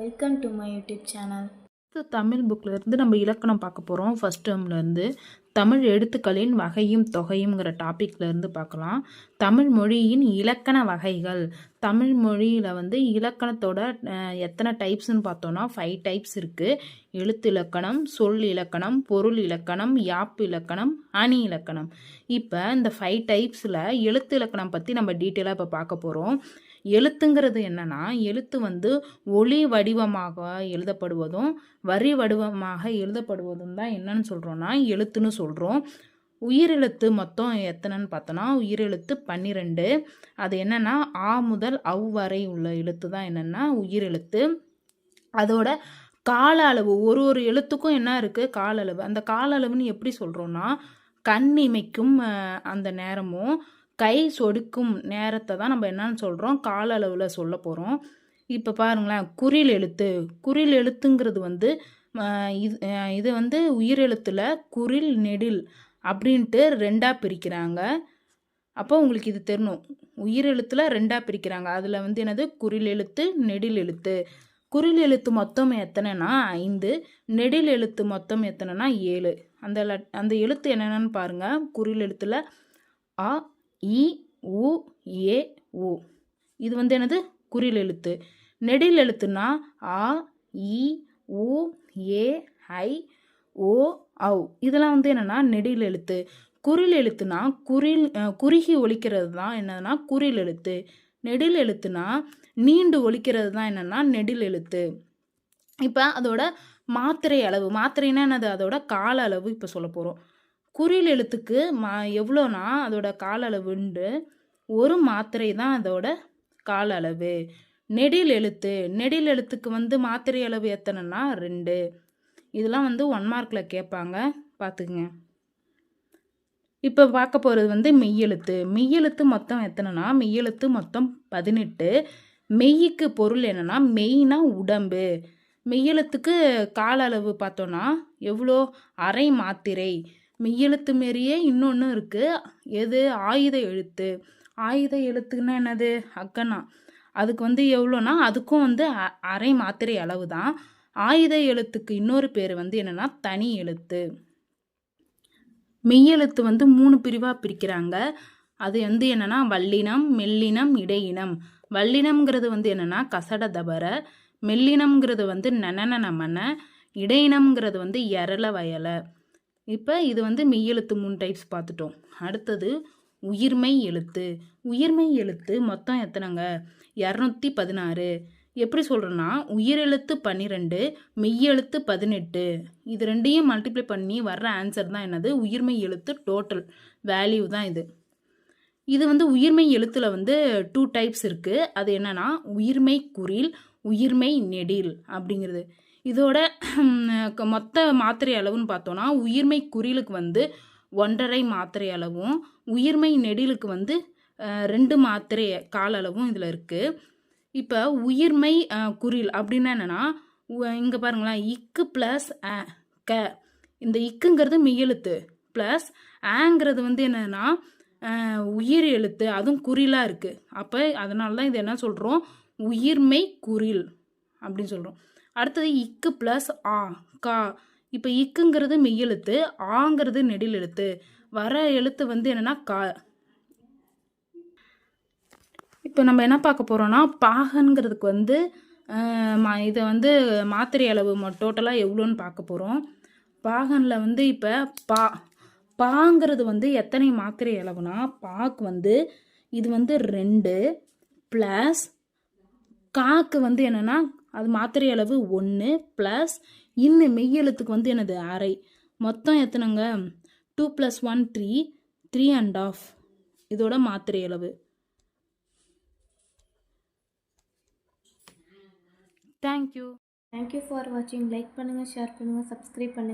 Welcome to my YouTube channel. Tamil புக்கில் இருந்து நம்ம இலக்கணம் பார்க்க போகிறோம். ஃபஸ்ட் டேர்ம்லேருந்து தமிழ் எழுத்துக்களின் வகையும் தொகையுங்கிற டாப்பிக்கில் இருந்து பார்க்கலாம். தமிழ் மொழியின் இலக்கண வகைகள். தமிழ் மொழியில் வந்து இலக்கணத்தோட எத்தனை டைப்ஸ்ன்னு பார்த்தோன்னா 5 டைப்ஸ் இருக்குது. எழுத்து இலக்கணம், சொல் இலக்கணம், பொருள் இலக்கணம், யாப்பு இலக்கணம், அணி இலக்கணம். இப்போ இந்த 5 டைப்ஸில் எழுத்து இலக்கணம் பற்றி நம்ம டீட்டெயிலாக இப்போ பார்க்க போகிறோம். எழுத்துங்கிறது என்னன்னா, எழுத்து வந்து ஒளி வடிவமாக எழுதப்படுவதும் வரி வடிவமாக எழுதப்படுவதும் தான் என்னன்னு சொல்கிறோன்னா எழுத்துன்னு சொல்கிறோம். உயிரெழுத்து மொத்தம் எத்தனைன்னு பார்த்தோன்னா உயிரெழுத்து 12. அது என்னென்னா ஆ முதல் அவ் வரை உள்ள எழுத்து தான் என்னென்னா உயிரெழுத்து. அதோட கால அளவு ஒரு எழுத்துக்கும் என்ன இருக்குது கால அளவு. அந்த கால அளவுன்னு எப்படி சொல்கிறோன்னா கண் இமைக்கும் அந்த நேரமும் கை சொடுக்கும் நேரத்தை தான் நம்ம என்னன்னு சொல்கிறோம் கால அளவில் சொல்ல போகிறோம். இப்போ பாருங்களேன், குறில் எழுத்து. குறில் எழுத்துங்கிறது வந்து இது வந்து உயிரெழுத்தில் குறில் நெடில் அப்படின்ட்டு 2ஆக பிரிக்கிறாங்க. அப்போ உங்களுக்கு இது தெரியணும், உயிரெழுத்தில் 2ஆக பிரிக்கிறாங்க. அதில் வந்து என்னது குறில் எழுத்து, நெடில் எழுத்து. குறில் எழுத்து மொத்தம் எத்தனைனா 5, நெடில் எழுத்து மொத்தம் எத்தனைனா 7. அந்த எழுத்து என்னென்னு பாருங்கள். குறில் எழுத்தில் அ, இ, உ, ஏ, உ. இது வந்து என்னது குறில் எழுத்து. நெடில் எழுத்துனா ஆ, இ, உ, ஏ, ஐ, ஓ, ஔ. இதெல்லாம் வந்து என்னென்னா நெடில் எழுத்து. குறில் எழுத்துனா குறுகி ஒலிக்கிறது தான் என்னதுன்னா குறில் எழுத்து. நெடில் எழுத்துனா நீண்டு ஒலிக்கிறது தான் என்னென்னா நெடில் எழுத்து. இப்போ அதோட மாத்திரை அளவு. மாத்திரைன்னா என்னது, அதோட கால அளவு இப்போ சொல்ல போகிறோம். குறில் எழுத்துக்கு எவ்வளோனா அதோட கால அளவுண்டு 1 மாத்திரை தான் அதோட கால அளவு. நெடில் எழுத்துக்கு வந்து மாத்திரை அளவு எத்தனைன்னா 2. இதெல்லாம் வந்து 1 மார்க்கில் கேட்பாங்க, பார்த்துக்குங்க. இப்போ பார்க்க போகிறது வந்து மெய்யெழுத்து. மெய்யெழுத்து மொத்தம் எத்தனைனா மெய்யெழுத்து மொத்தம் 18. மெய்யுக்கு பொருள் என்னென்னா மெய்னா உடம்பு. மெய்யெழுத்துக்கு கால அளவு பார்த்தோன்னா எவ்வளோ, அரை மாத்திரை. மெய்யெழுத்து மாரியே இன்னொன்று இருக்குது, எது ஆயுத எழுத்து. ஆயுத எழுத்துன்னா என்னது அக்கனா. அதுக்கு வந்து எவ்வளோனா அதுக்கும் வந்து அரை மாத்திரை அளவு தான். ஆயுத எழுத்துக்கு இன்னொரு பேர் வந்து என்னென்னா தனி எழுத்து. மெய்யெழுத்து வந்து 3 பிரிவாக பிரிக்கிறாங்க. அது வந்து என்னென்னா வல்லினம், மெல்லினம், இடையினம். வல்லினம்ங்கிறது வந்து என்னென்னா கசட தபர. மெல்லினம்ங்கிறது வந்து நனன நமன. இடையினம்ங்கிறது வந்து எரல வயல. இப்போ இது வந்து மெய்யெழுத்து 3 டைப்ஸ் பார்த்துட்டோம். அடுத்தது உயிர்மெய் எழுத்து. உயிர்மெய் எழுத்து மொத்தம் எத்தனைங்க 216. எப்படி சொல்கிறேன்னா உயிரெழுத்து 12, மெய்யெழுத்து 18. இது ரெண்டையும் மல்டிப்ளை பண்ணி வர்ற ஆன்சர் தான் என்னது உயிர்மெய் எழுத்து டோட்டல் வேல்யூ தான் இது. இது வந்து உயிர்மெய் எழுத்தில் வந்து 2 டைப்ஸ் இருக்குது. அது என்னன்னா உயிர்மெய் குறில், உயிர்மெய் நெடில் அப்படிங்கிறது. இதோட மொத்த மாத்திரை அளவுன்னு பார்த்தோன்னா உயிர்மெய் குறிலுக்கு வந்து 1.5 மாத்திரை அளவும், உயிர்மெய் நெடிலுக்கு வந்து 2 மாத்திரை கால அளவும் இதில் இருக்குது. இப்போ உயிர்மெய் குறில் அப்படின்னா என்னென்னா இங்கே பாருங்களேன், இக்கு ப்ளஸ் க. இந்த இக்குங்கிறது மெய்யெழுத்து ப்ளஸ் ஆங்கிறது வந்து என்னென்னா உயிர் எழுத்து, அதுவும் குறிலாக இருக்குது. அப்போ அதனால தான் இது என்ன சொல்கிறோம் உயிர்மெய் குறில் அப்படின்னு சொல்கிறோம். அடுத்தது இக்கு ப்ளஸ் ஆ, கா. இப்போ இக்குங்கிறது மெய்யெழுத்து, ஆங்கிறது நெடில் எழுத்து. வர எழுத்து வந்து என்னென்னா கா. இப்போ நம்ம என்ன பார்க்க போகிறோன்னா பாகங்கிறதுக்கு வந்து இதை வந்து மாத்திரை அளவு டோட்டலாக எவ்வளோன்னு பார்க்க போகிறோம். பாகனில் வந்து இப்போ பாங்கிறது வந்து எத்தனை மாத்திரை அளவுனா பாக்கு வந்து இது வந்து 2 ப்ளஸ் காக்கு வந்து என்னென்னா அது மாத்திரை அளவு 1 ப்ளஸ் இன்னும் மெய்யெழுத்துக்கு வந்து என்னது அரை. மொத்தம் எத்தனைங்க 2 + 1 3, 3.5 இதோட மாத்திரை அளவு. தேங்க்யூ ஃபார் வாட்சிங். லைக் பண்ணுங்கள், ஷேர் பண்ணுங்கள், சப்ஸ்கிரைப் பண்ணுங்கள்.